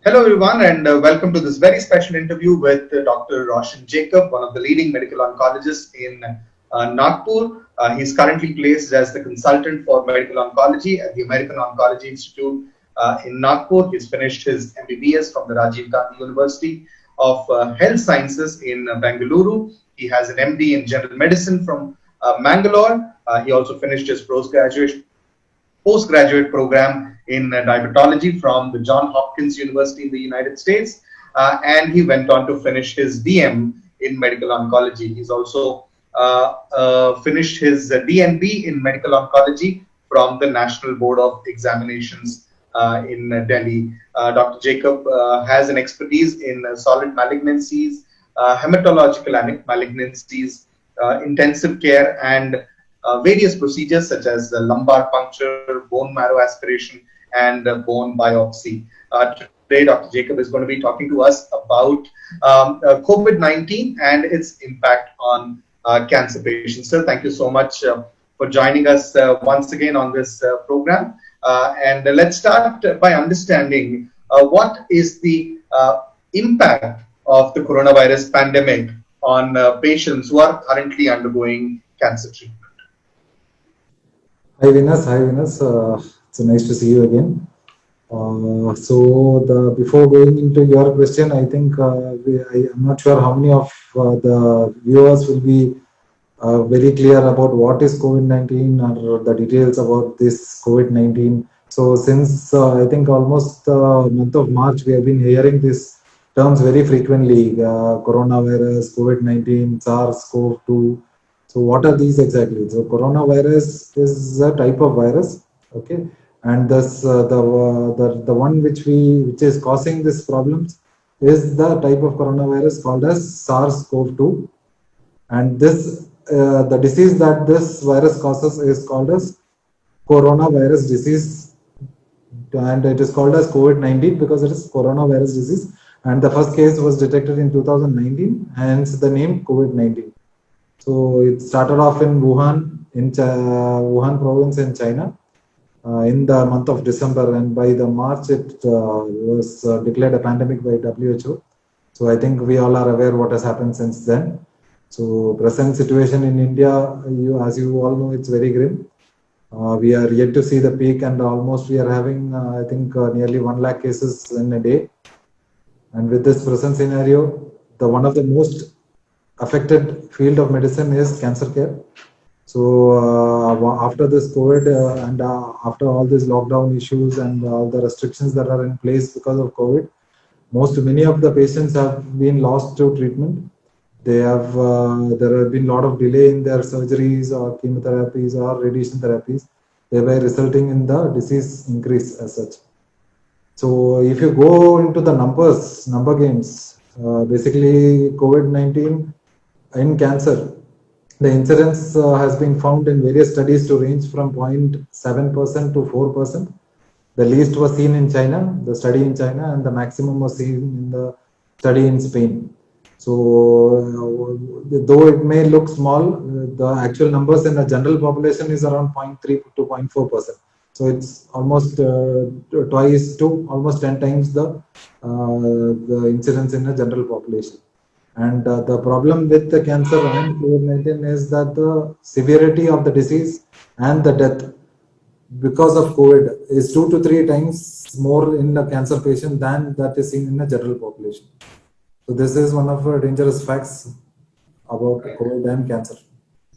Hello, everyone, and welcome to this very special interview with Dr. Roshan Jacob, one of the leading medical oncologists in Nagpur. He's currently placed as the consultant for medical oncology at the American Oncology Institute in Nagpur. He's finished his MBBS from the Rajiv Gandhi University of Health Sciences in Bengaluru. He has an MD in General Medicine from Mangalore. He also finished his postgraduate program in diabetology from the Johns Hopkins University in the United States. And he went on to finish his DM in medical oncology. He's also finished his DNB in medical oncology from the National Board of Examinations in Delhi. Dr. Jacob has an expertise in solid malignancies, hematological malignancies, intensive care, and various procedures such as lumbar puncture, bone marrow aspiration, and bone biopsy. Today, Dr. Jacob is going to be talking to us about COVID-19 and its impact on cancer patients. Sir, thank you so much for joining us once again on this program. And let's start by understanding what is the impact of the coronavirus pandemic on patients who are currently undergoing cancer treatment. Hi Venus. It's nice to see you again. Before going into your question, I think I'm not sure how many of the viewers will be very clear about what is COVID-19 or the details about this COVID-19. So since I think almost the month of March, we have been hearing these terms very frequently: coronavirus, COVID-19, SARS-CoV-2. So what are these exactly? So coronavirus is a type of virus, okay, and this the one which is causing these problems is the type of coronavirus called as SARS-CoV-2, and this the disease that this virus causes is called as coronavirus disease, and it is called as COVID-19 because it is coronavirus disease, and the first case was detected in 2019, hence the name COVID-19. So it started off in Wuhan province in China in the month of December, and by the March it was declared a pandemic by WHO. So I think we all are aware what has happened since then. So present situation in India, as you all know, it's very grim. We are yet to see the peak, and almost we are having I think nearly 1 lakh cases in a day. And with this present scenario, one of the most affected field of medicine is cancer care. So after this COVID and after all these lockdown issues and all the restrictions that are in place because of COVID, many of the patients have been lost to treatment. There have been a lot of delay in their surgeries or chemotherapies or radiation therapies, thereby resulting in the disease increase as such. So if you go into the number games, basically COVID-19 in cancer, the incidence has been found in various studies to range from 0.7% to 4%. The least was seen in China, the study in China, and the maximum was seen in the study in Spain. So though it may look small, the actual numbers in the general population is around 0.3 to 0.4%. So it's almost twice to almost 10 times the incidence in the general population. And the problem with the cancer and COVID-19 is that the severity of the disease and the death because of COVID is 2 to 3 times more in the cancer patient than that is seen in the general population. So this is one of the dangerous facts about COVID and cancer.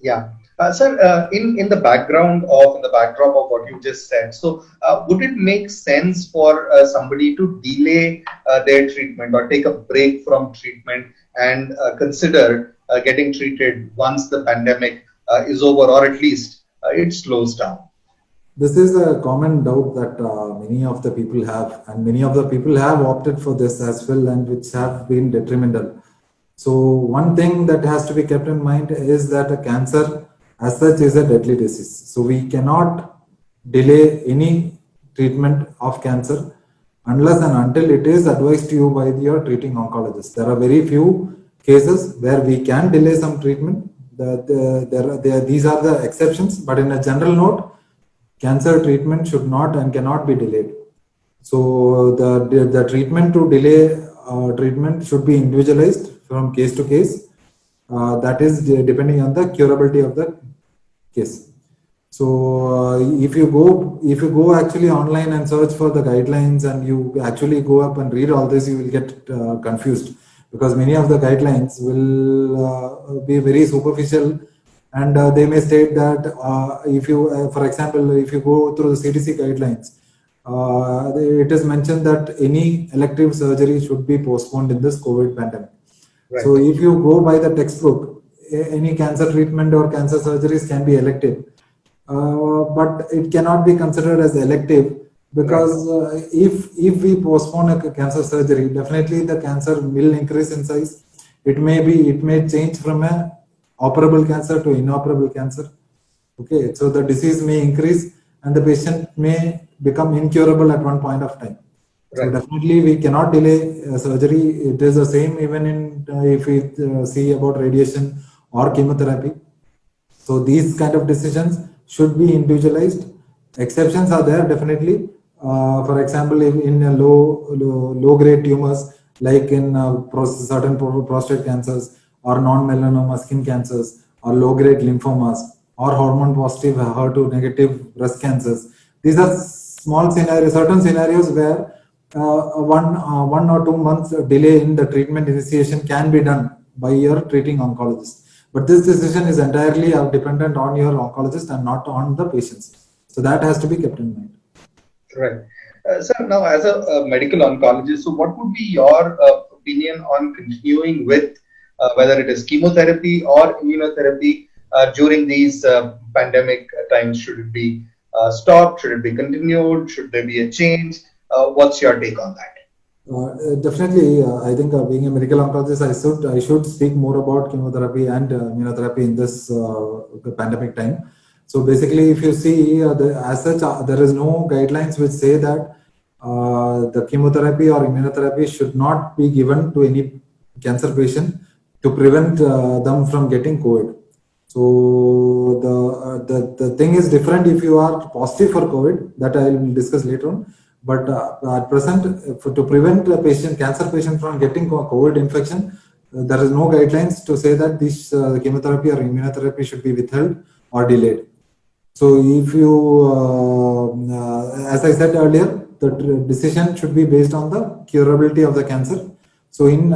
Yeah. Sir, in the backdrop of what you just said, so would it make sense for somebody to delay their treatment or take a break from treatment and consider getting treated once the pandemic is over, or at least it slows down? This is a common doubt that many of the people have, and many of the people have opted for this as well, and which have been detrimental. So one thing that has to be kept in mind is that a cancer as such is a deadly disease. So we cannot delay any treatment of cancer unless and until it is advised to you by your treating oncologist. There are very few cases where we can delay some treatment. These are the exceptions, but in a general note, cancer treatment should not and cannot be delayed. So the treatment to delay treatment should be individualized from case to case. That is depending on the curability of the case. So if you go actually online and search for the guidelines and you actually go up and read all this, you will get confused, because many of the guidelines will be very superficial, and they may state that if you, for example, if you go through the CDC guidelines, it is mentioned that any elective surgery should be postponed in this COVID pandemic. Right. So if you go by the textbook, any cancer treatment or cancer surgeries can be elective. But it cannot be considered as elective, because if we postpone a cancer surgery, definitely the cancer will increase in size. It may change from a operable cancer to inoperable cancer. Okay, so the disease may increase and the patient may become incurable at one point of time. Right. So definitely we cannot delay surgery. It is the same even in if we see about radiation or chemotherapy. So these kind of decisions should be individualized. Exceptions are there, definitely. For example, in low grade tumors, like in certain prostate cancers or non-melanoma skin cancers or low grade lymphomas or hormone positive HER2 negative breast cancers. These are small scenarios, certain scenarios where 1 or 2 months delay in the treatment initiation can be done by your treating oncologist. But this decision is entirely dependent on your oncologist and not on the patients. So that has to be kept in mind. Right. Sir, now as a medical oncologist, so what would be your opinion on continuing with whether it is chemotherapy or immunotherapy during these pandemic times? Should it be stopped? Should it be continued? Should there be a change? What's your take on that? Definitely, I think being a medical oncologist, I should speak more about chemotherapy and immunotherapy in this pandemic time. So basically, if you see, as such, there is no guidelines which say that the chemotherapy or immunotherapy should not be given to any cancer patient to prevent them from getting COVID. So the thing is different if you are positive for COVID, that I will discuss later on. But at present, to prevent a cancer patient from getting COVID infection, there is no guidelines to say that this chemotherapy or immunotherapy should be withheld or delayed. So if you, as I said earlier, the decision should be based on the curability of the cancer. So in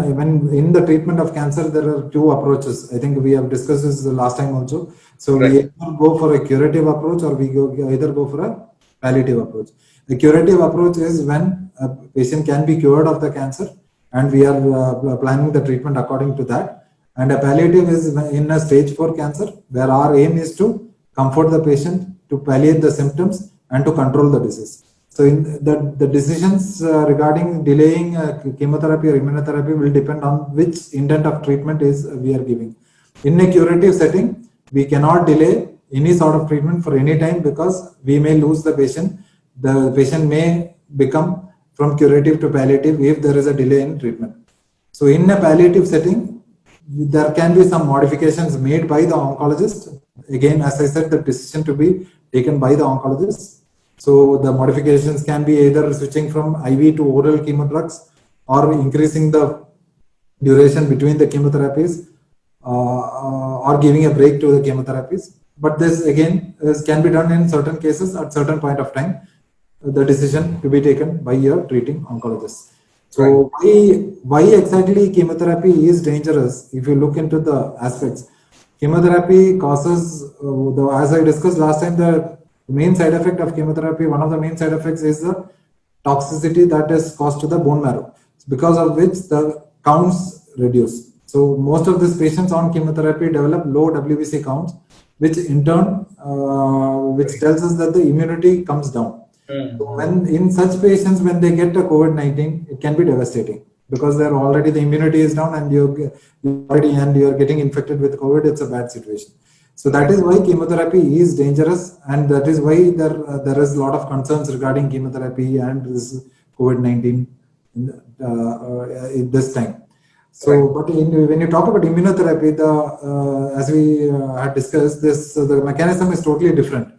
the treatment of cancer, there are two approaches. I think we have discussed this the last time also. So we either go for a curative approach or we either go for a palliative approach. The curative approach is when a patient can be cured of the cancer and we are planning the treatment according to that. And a palliative is in a stage 4 cancer, where our aim is to comfort the patient, to palliate the symptoms and to control the disease. So in the decisions regarding delaying chemotherapy or immunotherapy will depend on which intent of treatment is we are giving. In a curative setting, we cannot delay any sort of treatment for any time, because we may lose the patient. The patient may become from curative to palliative if there is a delay in treatment. So in a palliative setting, there can be some modifications made by the oncologist. Again, as I said, the decision to be taken by the oncologist. So the modifications can be either switching from IV to oral chemo drugs or increasing the duration between the chemotherapies or giving a break to the chemotherapies. But this again can be done in certain cases at certain point of time. The decision to be taken by your treating oncologist. So why exactly chemotherapy is dangerous? If you look into the aspects, chemotherapy causes, as I discussed last time, the main side effect of chemotherapy, one of the main side effects is the toxicity that is caused to the bone marrow, because of which the counts reduce. So most of these patients on chemotherapy develop low WBC counts, which in turn, which tells us that the immunity comes down. So when in such patients, when they get a COVID-19, it can be devastating, because they're already, the immunity is down and you're getting infected with COVID. It's a bad situation. So that is why chemotherapy is dangerous, and that is why there is a lot of concerns regarding chemotherapy and this COVID-19 in this time. So, but when you talk about immunotherapy, as we had discussed, the mechanism is totally different.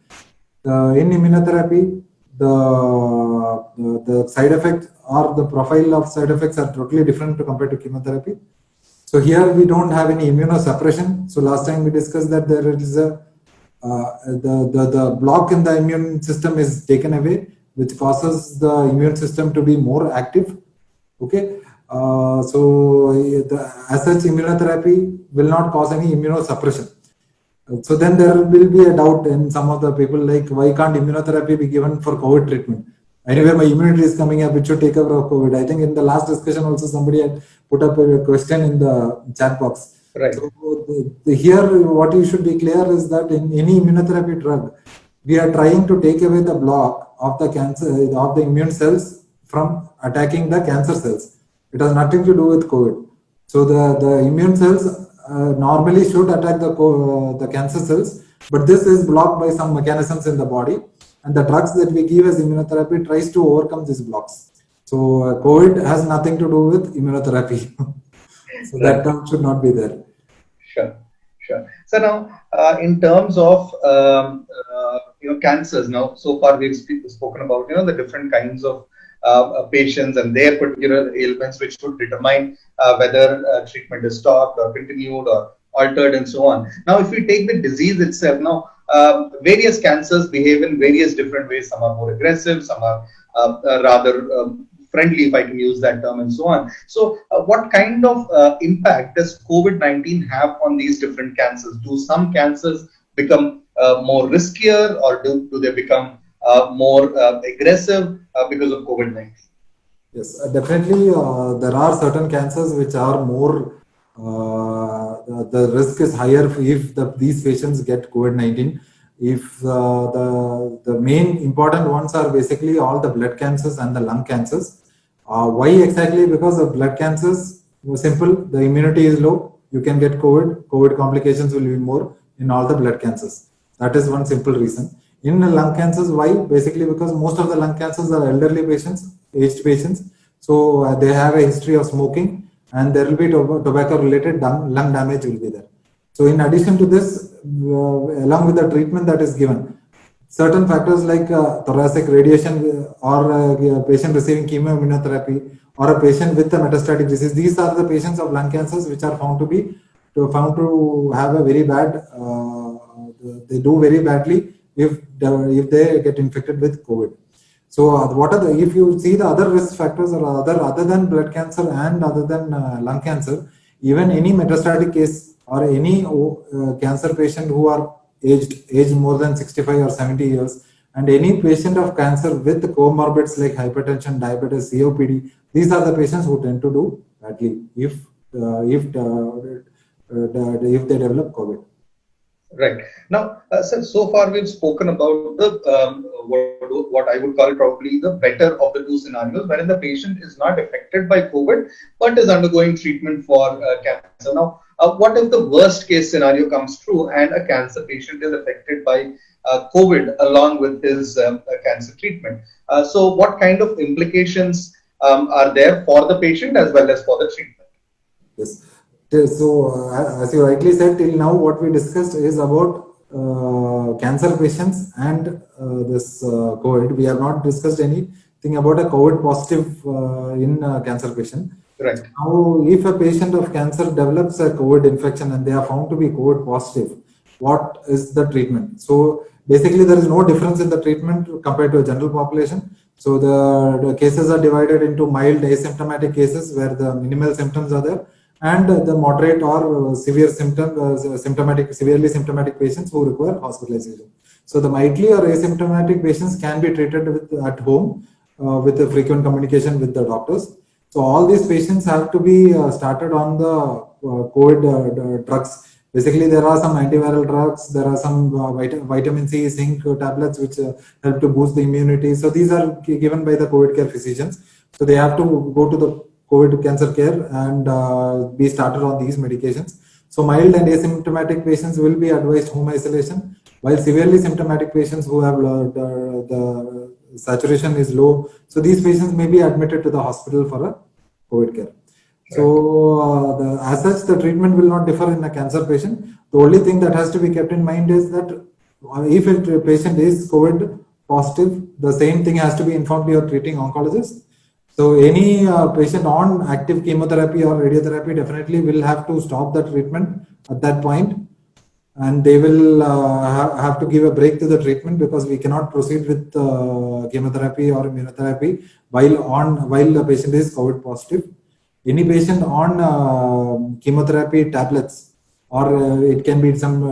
In immunotherapy, the side effects or the profile of side effects are totally different compared to chemotherapy. So here we don't have any immunosuppression. So last time we discussed that there is a the block in the immune system is taken away, which causes the immune system to be more active. Okay, as such, immunotherapy will not cause any immunosuppression. So then there will be a doubt in some of the people, like, why can't immunotherapy be given for COVID treatment? Anyway, my immunity is coming up, it should take over of COVID. I think in the last discussion also somebody had put up a question in the chat box. Right. So here what you should be clear is that in any immunotherapy drug, we are trying to take away the block of the cancer, of the immune cells from attacking the cancer cells. It has nothing to do with COVID. So the immune cells normally should attack the cancer cells, but this is blocked by some mechanisms in the body, and the drugs that we give as immunotherapy tries to overcome these blocks. So COVID has nothing to do with immunotherapy. So that term should not be there. Sure. So now, in terms of cancers, now so far we've spoken about the different kinds of patients and their particular ailments, which would determine whether treatment is stopped or continued or altered and so on. Now, if we take the disease itself, now various cancers behave in various different ways. Some are more aggressive, some are rather friendly, if I can use that term, and so on. So what kind of impact does COVID-19 have on these different cancers? Do some cancers become more riskier, or do they become more aggressive because of COVID-19? Yes, definitely. There are certain cancers which are more, the risk is higher if these patients get COVID-19. If the main important ones are basically all the blood cancers and the lung cancers. Why exactly? Because of blood cancers, simple, the immunity is low, you can get COVID complications will be more in all the blood cancers. That is one simple reason. In the lung cancers, why? Basically because most of the lung cancers are elderly patients, aged patients. So they have a history of smoking, and there will be tobacco related lung damage will be there. So in addition to this, along with the treatment that is given, certain factors like thoracic radiation or a patient receiving chemoimmunotherapy or a patient with a metastatic disease, these are the patients of lung cancers which are found to have a very bad, they do very badly if they get infected with COVID. So what are if you see the other risk factors or other than blood cancer and other than lung cancer, even any metastatic case or any cancer patient who are aged more than 65 or 70 years, and any patient of cancer with comorbids like hypertension, diabetes, COPD, these are the patients who tend to do badly if they develop COVID. Right. Now, so far we've spoken about the what I would call probably the better of the two scenarios, wherein the patient is not affected by COVID but is undergoing treatment for cancer. Now, what if the worst case scenario comes true and a cancer patient is affected by COVID along with his cancer treatment? So what kind of implications are there for the patient as well as for the treatment? Yes. So, as you rightly said, till now what we discussed is about cancer patients and this COVID. We have not discussed anything about a COVID positive in cancer patient. Right. Now, if a patient of cancer develops a COVID infection and they are found to be COVID positive, what is the treatment? So, basically, there is no difference in the treatment compared to a general population. So, the cases are divided into mild asymptomatic cases where the minimal symptoms are there, and the moderate or severe severely symptomatic patients who require hospitalization. So the mildly or asymptomatic patients can be treated at home with a frequent communication with the doctors. So all these patients have to be started on the COVID drugs. Basically, there are some antiviral drugs, there are some vitamin C, zinc tablets which help to boost the immunity. So these are given by the COVID care physicians. So they have to go to the COVID cancer care and be started on these medications. So mild and asymptomatic patients will be advised home isolation, while severely symptomatic patients who have the saturation is low, so these patients may be admitted to the hospital for a COVID care. So as such, the treatment will not differ in a cancer patient. The only thing that has to be kept in mind is that if a patient is COVID positive, the same thing has to be informed to your treating oncologist. So any patient on active chemotherapy or radiotherapy definitely will have to stop the treatment at that point, and they will have to give a break to the treatment, because we cannot proceed with chemotherapy or immunotherapy while the patient is COVID positive. Any patient on chemotherapy tablets, or it can be some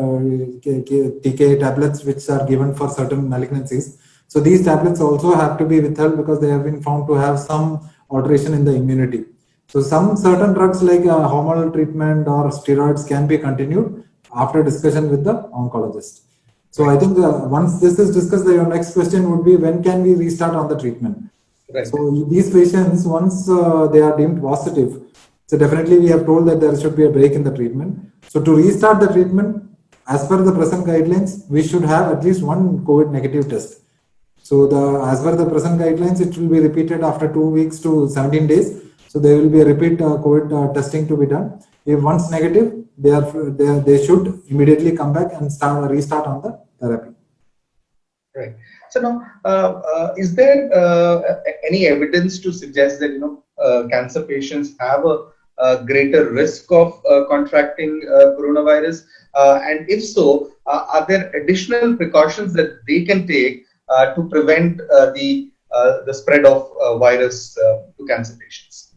TK tablets which are given for certain malignancies. So these tablets also have to be withheld, because they have been found to have some alteration in the immunity. So some certain drugs like hormonal treatment or steroids can be continued after discussion with the oncologist. So I think once this is discussed, your next question would be, when can we restart on the treatment? Right. So these patients, once they are deemed positive, so definitely we have told that there should be a break in the treatment. So to restart the treatment, as per the present guidelines, we should have at least one COVID negative test. So as per the present guidelines, it will be repeated after 2 weeks to 17 days. So there will be a repeat COVID testing to be done. If once negative, they should immediately come back and restart on the therapy. Right. So now, is there any evidence to suggest that cancer patients have a greater risk of contracting coronavirus? And if so, are there additional precautions that they can take to prevent the spread of virus to cancer patients?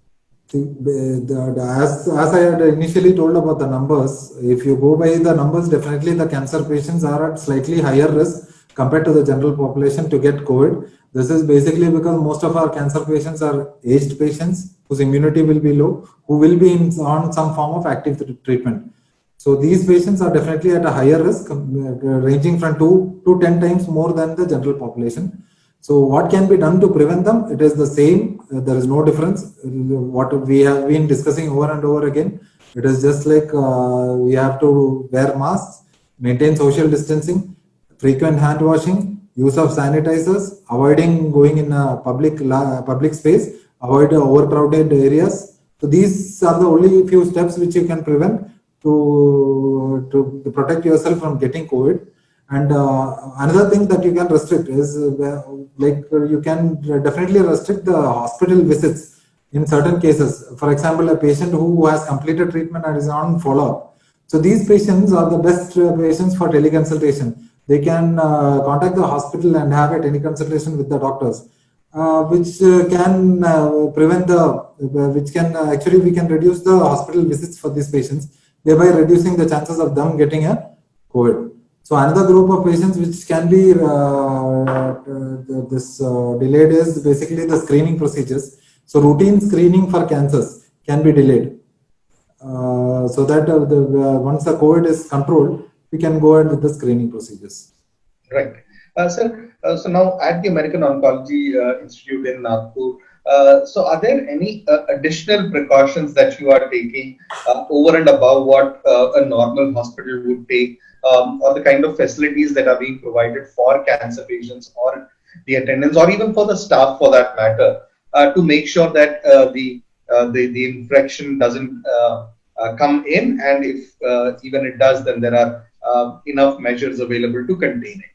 As I had initially told about the numbers, if you go by the numbers, definitely the cancer patients are at slightly higher risk compared to the general population to get COVID. This is basically because most of our cancer patients are aged patients whose immunity will be low, who will be on some form of active treatment. So these patients are definitely at a higher risk, ranging from 2 to 10 times more than the general population. So what can be done to prevent them? It is the same. There is no difference. What we have been discussing over and over again. It is just like we have to wear masks, maintain social distancing, frequent hand washing, use of sanitizers, avoiding going in a public space, avoid overcrowded areas. So these are the only few steps which you can prevent to protect yourself from getting COVID. And another thing that you can restrict is you can definitely restrict the hospital visits in certain cases. For example, a patient who has completed treatment and is on follow-up. So these patients are the best patients for teleconsultation. They can contact the hospital and have a teleconsultation with the doctors, which can prevent we can reduce the hospital visits for these patients, thereby reducing the chances of them getting a COVID. So another group of patients which can be delayed is basically the screening procedures. So routine screening for cancers can be delayed, so that once the COVID is controlled, we can go ahead with the screening procedures. Right. Sir, so now at the American Oncology Institute in Nagpur, so are there any additional precautions that you are taking over and above what a normal hospital would take, or the kind of facilities that are being provided for cancer patients or the attendants, or even for the staff for that matter, to make sure that the infection doesn't come in, and if even it does, then there are enough measures available to contain it?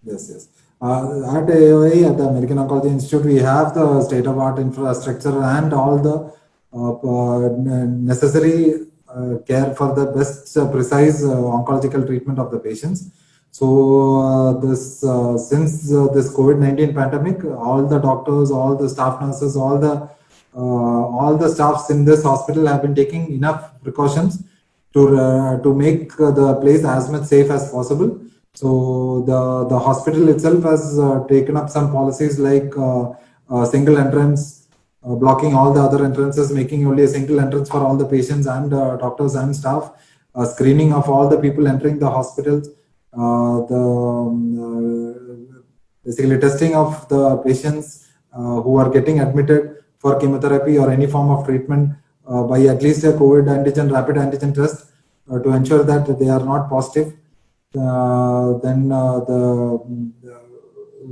Yes. At AOI, at the American Oncology Institute, we have the state-of-art infrastructure and all the necessary care for the best precise oncological treatment of the patients. So since this COVID-19 pandemic, all the doctors, all the staff nurses, all the staffs in this hospital have been taking enough precautions to make the place as much safe as possible. So the hospital itself has taken up some policies like single entrance, blocking all the other entrances, making only a single entrance for all the patients and doctors and staff, screening of all the people entering the hospitals, basically testing of the patients who are getting admitted for chemotherapy or any form of treatment by at least a COVID antigen, rapid antigen test to ensure that they are not positive. Then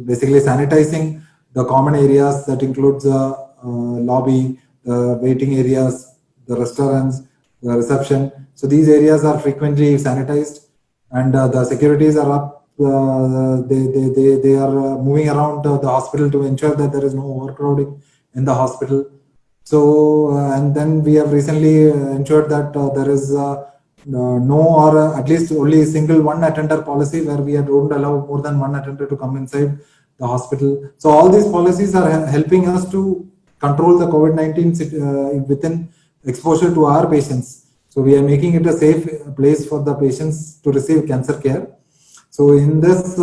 basically sanitizing the common areas, that includes the lobby, the waiting areas, the restaurants, the reception. So these areas are frequently sanitized, and the securities are up. they are moving around the hospital to ensure that there is no overcrowding in the hospital. So and then we have recently ensured that there is no, or at least only single one attender policy, where we don't allow more than one attender to come inside the hospital. So all these policies are helping us to control the COVID-19 within exposure to our patients. So we are making it a safe place for the patients to receive cancer care. So in this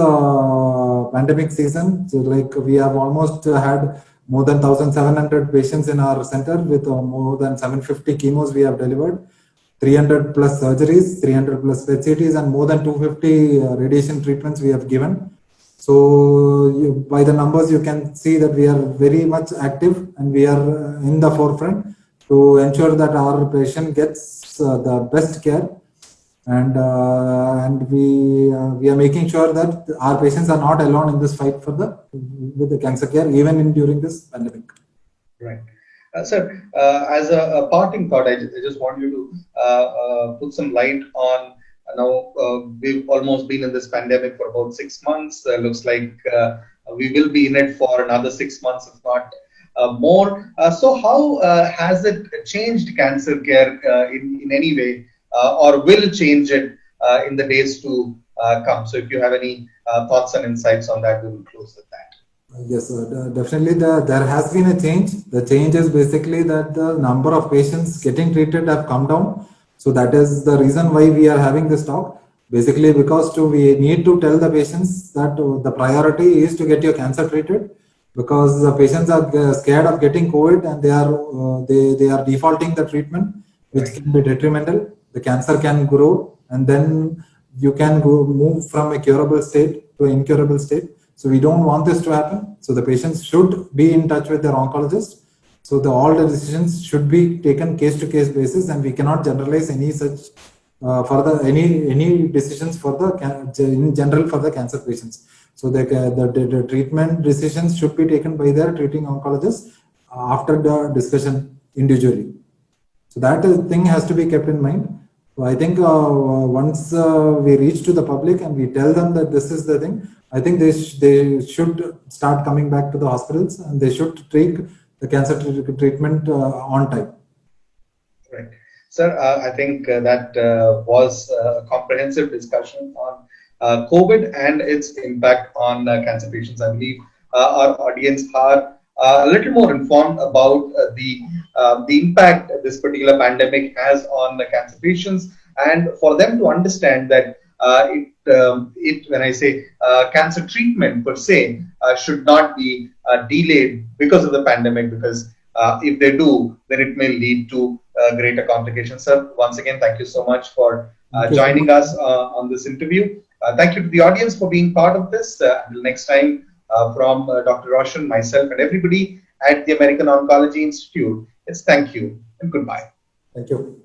pandemic season, so like we have almost had more than 1,700 patients in our center, with more than 750 chemos we have delivered, 300 plus surgeries, 300 plus PET-CTs, and more than 250 radiation treatments we have given. So by the numbers, you can see that we are very much active, and we are in the forefront to ensure that our patient gets the best care. And we are making sure that our patients are not alone in this fight for with the cancer care, even during this pandemic. Right. Sir, as a parting thought, I just want you to put some light on, now we've almost been in this pandemic for about 6 months. Looks like we will be in it for another 6 months, if not more. So how has it changed cancer care in any way, or will change it in the days to come? So if you have any thoughts and insights on that, we will close with that. Yes, definitely there has been a change. The change is basically that the number of patients getting treated have come down. So that is the reason why we are having this talk. Basically, because we need to tell the patients that the priority is to get your cancer treated, because the patients are scared of getting COVID, and they are defaulting the treatment, which can be detrimental. The cancer can grow, and then you can move from a curable state to an incurable state. So we don't want this to happen. So the patients should be in touch with their oncologist. So all the decisions should be taken case to case basis, and we cannot generalize any such any decisions for in general for the cancer patients. So the treatment decisions should be taken by their treating oncologist after the discussion individually. So that thing has to be kept in mind. So I think once we reach to the public and we tell them that this is the thing, I think they should start coming back to the hospitals, and they should take the cancer treatment on time. Right. Sir, I think that was a comprehensive discussion on COVID and its impact on cancer patients. I believe our audience are a little more informed about the impact this particular pandemic has on the cancer patients, and for them to understand that when I say cancer treatment per se should not be delayed because of the pandemic, because if they do, then it may lead to greater complications. Sir, once again, thank you so much for joining us on this interview. Thank you to the audience for being part of this. Until next time, from Dr. Roshan, myself, and everybody at the American Oncology Institute, it's thank you and goodbye. Thank you.